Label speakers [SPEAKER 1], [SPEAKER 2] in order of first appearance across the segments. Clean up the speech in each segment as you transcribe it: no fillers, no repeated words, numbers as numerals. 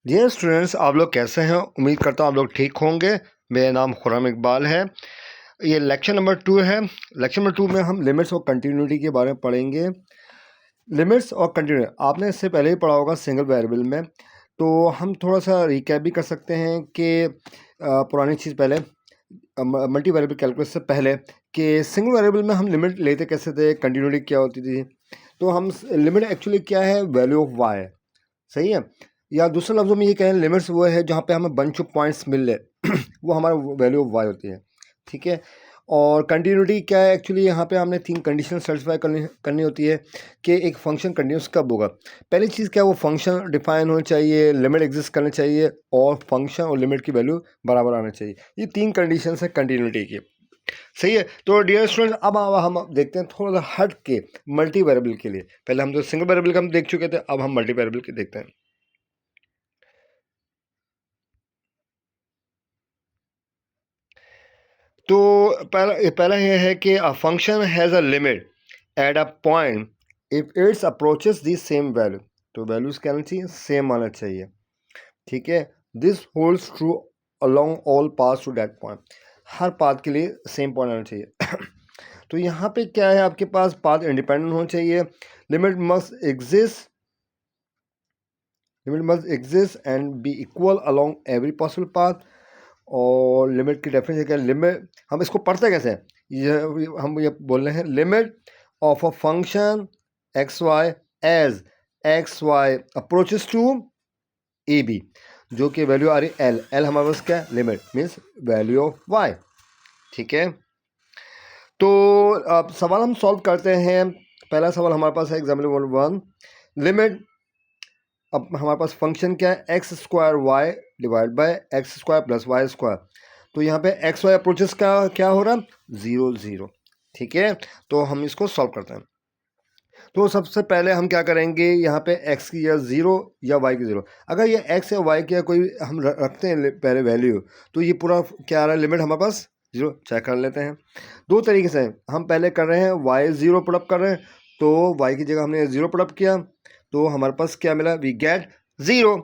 [SPEAKER 1] Dear students, आप लोग कैसे हैं? उम्मीद करता हूँ आप लोग ठीक होंगे। मेरा नाम खुर्रम इकबाल है। ये लेक्चर नंबर 2 है। लेक्चर नंबर 2 में हम लिमिट्स और कंटिन्यूटी के बारे में पढ़ेंगे। लिमिट्स और कंटिन्यूटी आपने इससे पहले ही पढ़ा होगा सिंगल वेरिएबल में, तो हम थोड़ा सा रिकैप भी कर सकते हैं कि पुरानी चीज़ पहले मल्टी वेरिएबल कैलकुलस से पहले कि सिंगल वेरिएबल में हम लिमिट लेते कैसे थे, कंटिन्यूटी क्या होती थी। तो हम लिमिट एक्चुअली क्या है, वैल्यू ऑफ वाई, सही है। या दूसरे लफ्ज़ों में ये कहें, लिमिट्स वो है जहाँ पे हमें बंच ऑफ पॉइंट्स मिल ले वो हमारा वैल्यू ऑफ वाई होती है, ठीक है। और कंटिन्यूटी क्या है, एक्चुअली यहाँ पे हमने 3 कंडीशन सेटिस्फाई करनी होती है कि एक फंक्शन कंटिन्यूस कब होगा। पहली चीज़ क्या है, वो फंक्शन डिफाइन होना चाहिए, लिमिट एग्जिस्ट करनी चाहिए और फंक्शन और लिमिट की वैल्यू बराबर आना चाहिए। ये 3 कंडीशन है कंटिन्यूटी की, सही है। तो डियर स्टूडेंट, अब हम देखते हैं थोड़ा सा हट के मल्टी वेरिएबल के लिए। पहले हम तो सिंगल वेरिएबल का हम देख चुके थे, अब हम मल्टी वेरिएबल के देखते हैं। तो पहला यह है कि a function has a limit at a point if its approaches the same value. तो वैल्यूज क्या आना चाहिए, सेम आना चाहिए, ठीक है। This holds true along all path to that point. हर पाथ के लिए सेम पॉइंट आना चाहिए तो यहाँ पे क्या है, आपके पास पाथ इंडिपेंडेंट होना चाहिए। Limit must exist and be equal along every possible path. और लिमिट की डेफिनेशन क्या है, लिमिट हम इसको पढ़ते कैसे हैं, ये हम ये बोल रहे हैं, limit of a function x y as x y approaches to A B, जो कि वैल्यू आ रही एल। एल हमारे पास क्या है, limit means value of y, ठीक है। तो अब सवाल हम सॉल्व करते हैं। पहला सवाल हमारे पास है एग्जाम्पल नंबर 1। लिमिट, अब हमारे पास फंक्शन क्या है, x square y divide by x square plus y square. तो यहाँ पे एक्स वाई अप्रोचेस का क्या हो रहा है, 0 0, ठीक है। तो हम इसको सॉल्व करते हैं। तो सबसे पहले हम क्या करेंगे, यहाँ पे x की या 0 या y की 0, अगर ये x या y की कोई हम रखते हैं पहले वैल्यू, तो ये पूरा क्या आ रहा है, लिमिट हमारे पास 0। चेक कर लेते हैं। दो तरीके से हम पहले कर रहे हैं, y 0 पुटअप कर रहे हैं, तो y की जगह हमने 0 पुटअप किया, तो हमारे पास क्या मिला, वी गेट 0।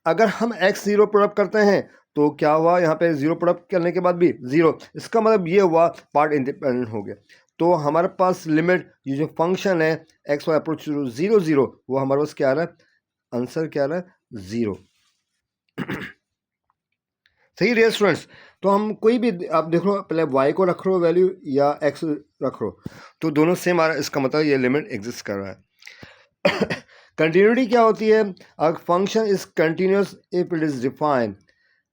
[SPEAKER 1] अगर हम x 0 पुटअप करते हैं तो क्या हुआ, यहाँ पे 0 पुटअप करने के बाद भी 0, इसका मतलब ये हुआ पार्ट इंडिपेंडेंट हो गया। तो हमारे पास लिमिट, ये जो फंक्शन है एक्स वाई अप्रोच 0 0, वो हमारे पास क्या आ रहा है, आंसर क्या आ रहा है, 0 सही है स्टूडेंट्स। तो हम कोई भी, आप देख लो, पहले y को रख लो वैल्यू या x रख लो, तो दोनों सेम आ रहा है, इसका मतलब ये लिमिट एग्जिस्ट कर रहा है कंटिन्यूटी क्या होती है, a function is continuous if it is defined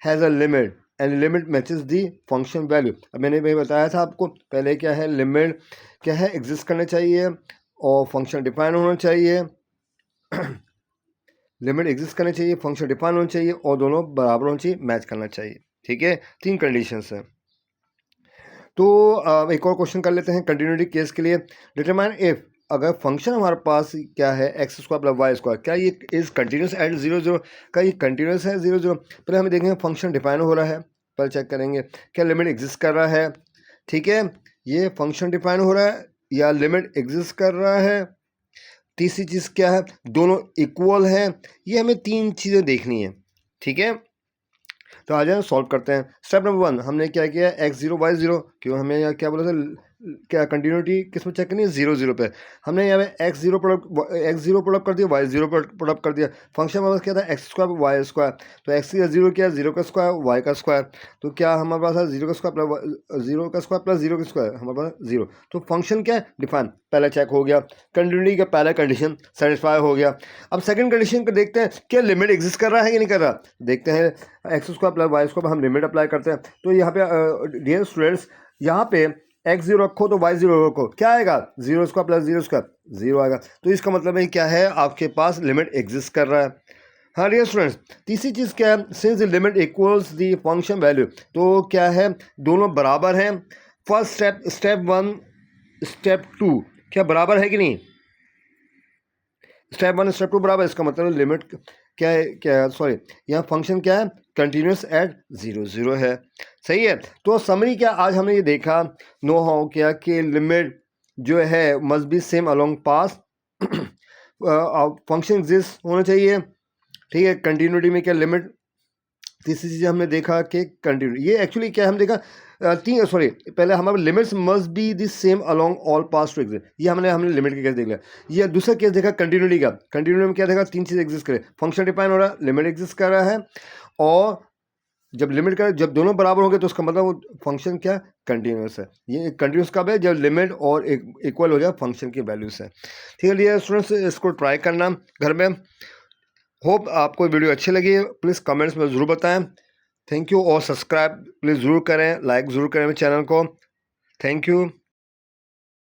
[SPEAKER 1] has a limit and limit matches the function value. अब मैंने भाई बताया था आपको, पहले क्या है, लिमिट क्या है, एग्जिस्ट करना चाहिए और फंक्शन डिफाइन होना चाहिए लिमिट एग्जिस्ट करनी चाहिए, फंक्शन डिफाइन होना चाहिए और दोनों बराबर होना चाहिए, मैच करना चाहिए, ठीक है। 3 कंडीशंस हैं। तो एक और क्वेश्चन कर लेते हैं कंटिन्यूटी केस के लिए। डिटरमाइन इफ, अगर फंक्शन हमारे पास क्या है x square plus y square, क्या ये इज कंटिन्यूस एट 0 0, क्या ये कंटिन्यूस है 0 0। पहले हमें देखेंगे फंक्शन डिफाइन हो रहा है, पहले चेक करेंगे क्या लिमिट एग्जिस्ट कर रहा है, ठीक है। ये फंक्शन डिफाइन हो रहा है या लिमिट एग्जिस्ट कर रहा है। तीसरी चीज़ क्या है, दोनों इक्वल हैं। ये हमें 3 चीज़ें देखनी है, ठीक है। तो आ जाए सॉल्व करते हैं। स्टेप नंबर 1 हमने क्या किया, एक्स 0 वाई 0, क्यों हमें यहाँ क्या बोला था, क्या कंटिन्यूटी किस में चेक करनी है, 0 0 पे। हमने यहाँ पे एक्स 0 पुटअप कर दिया, वाई 0 पुटअप कर दिया। फंक्शन हमारे पास क्या था, एक्स स्क्वायर वाई स्क्वायर, तो एक्स का 0 क्या है, 0 का स्क्वायर वाई का स्क्वायर, तो क्या हमारे पास है 0 का स्क्वायर प्लस 0 का स्क्वायर प्लस 0 का स्क्वायर, हमारे पास 0। तो फंक्शन क्या है, डिफाइन, पहला चेक हो गया, कंटिन्यूटी का पहला कंडीशन सेटिस्फाई हो गया। अब सेकंड कंडीशन को देखते हैं, क्या लिमिट एग्जिस्ट कर रहा है कि नहीं कर रहा। देखते हैं, x square plus y square हम लिमिट अप्लाई करते हैं। तो यहाँ पे डियर स्टूडेंट्स, यहाँ पे एक्स 0 रखो तो वाई 0 रखो, क्या आएगा, 0 स्क्वायर प्लस 0 स्क्वायर 0 आएगा। तो इसका मतलब है क्या है, आपके पास लिमिट एग्जिस्ट कर रहा है। हाँ डियर स्टूडेंट्स, तीसरी चीज़ क्या है, since the limit equals the function value, तो क्या है, दोनों बराबर हैं। फर्स्ट स्टेप, स्टेप 1 स्टेप 2 क्या बराबर है कि नहीं, स्टेप 1 स्टेप 2 बराबर, इसका मतलब लिमिट क्या है, क्या सॉरी, यहाँ फंक्शन क्या है, कंटिन्यूस एट 0 0 है, सही है। तो समरी क्या, आज हमने ये देखा, नो हाउ क्या कि लिमिट जो है must be same along pass, function exist होना चाहिए, ठीक है। कंटिन्यूटी में क्या लिमिट, तीसरी चीज़ हमने देखा कि कंटिन्यू, ये एक्चुअली क्या हम देखा पहले हमारे limits must be the same along all paths to exist, ये हमने लिमिट के केस देख लिया। ये दूसरा केस देखा कंटिन्यूटी का, कंटिन्यूटी में क्या देखा, तीन चीज़ एग्जिस्ट करे, फंक्शन डिफाइन हो रहा है, लिमिट एग्जिस्ट कर रहा है, और जब लिमिट का जब दोनों बराबर होंगे तो उसका मतलब वो फंक्शन क्या कंटिन्यूस है। ये कंटिन्यूस कब है, जब लिमिट और इक्वल हो जाए फंक्शन की वैल्यू से। ठीक है डियर स्टूडेंट्स, इसको ट्राई करना घर में। होप आपको वीडियो अच्छी लगी, प्लीज़ कमेंट्स में ज़रूर बताएं। थैंक यू, और सब्सक्राइब प्लीज़ ज़रूर करें, लाइक ज़रूर करें मेरे चैनल को। Thank you.